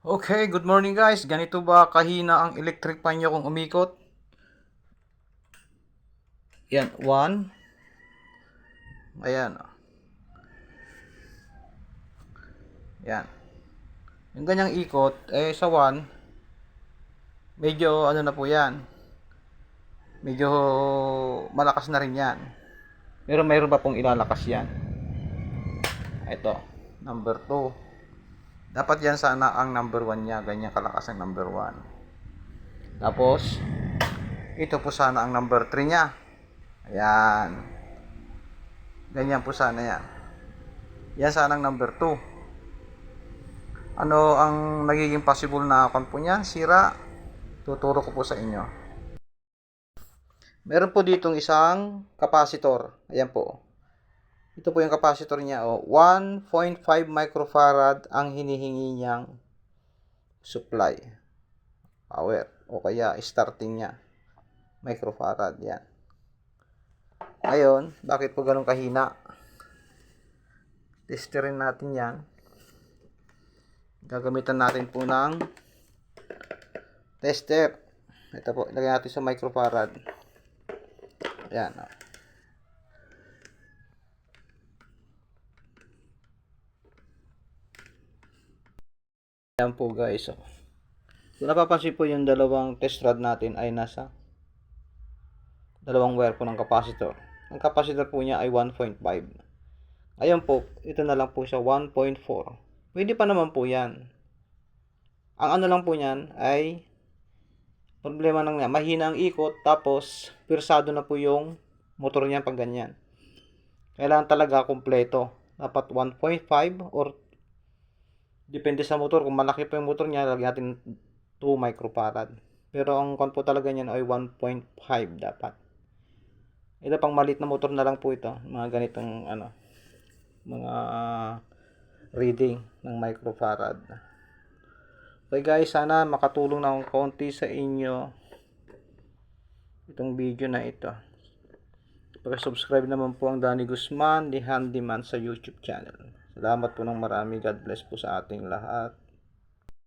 Okay, good morning guys. Ganito ba kahina ang electric fan nyo kung umikot? Yan, 1. Ayan. Yan. Yung ganyang ikot, sa 1, medyo ano na po yan. Medyo malakas na rin yan. Pero mayroon pa pong ilalakas yan. Ito, number 2. Dapat yan sana ang number 1 niya. Ganyan kalakas ang number 1. Tapos, ito po sana ang number 3 niya. Ayan. Ganyan po sana yan. Yan sana ang number 2. Ano ang nagiging possible na po niyan? Sira. Tuturo ko po sa inyo. Meron po ditong isang capacitor. Ayan po. Ito po yung capacitor niya. 1.5 microfarad ang hinihingi niyang supply. Power. O kaya starting niya. Microfarad. Yan. Ngayon, bakit po ganun kahina? Testerin natin yan. Gagamitan natin po ng tester. Ito po, lagyan natin sa microfarad. Ayan. Ayan po guys. Kung napapansin po yung dalawang test rod natin ay nasa dalawang wire po ng capacitor. Ang capacitor po niya ay 1.5. Ayan po, ito na lang po siya 1.4. Pwede pa naman po yan. Ang ano lang po niyan ay problema nang mahina ang ikot, tapos pirsado na po yung motor niya pag ganyan. Kailangan talaga kumpleto. Dapat 1.5 or depende sa motor. Kung malaki pa yung motor niya, lagyan natin 2 microfarad. Pero ang kon po talaga niyan ay 1.5 dapat. Ito pang maliit na motor na lang po ito. Mga ganitong mga reading ng microfarad. Okay guys, sana makatulong na ng konti sa inyo itong video na ito. Pag-subscribe naman po ang Danny Guzman, The Handyman sa YouTube channel. Salamat po ng marami. God bless po sa ating lahat.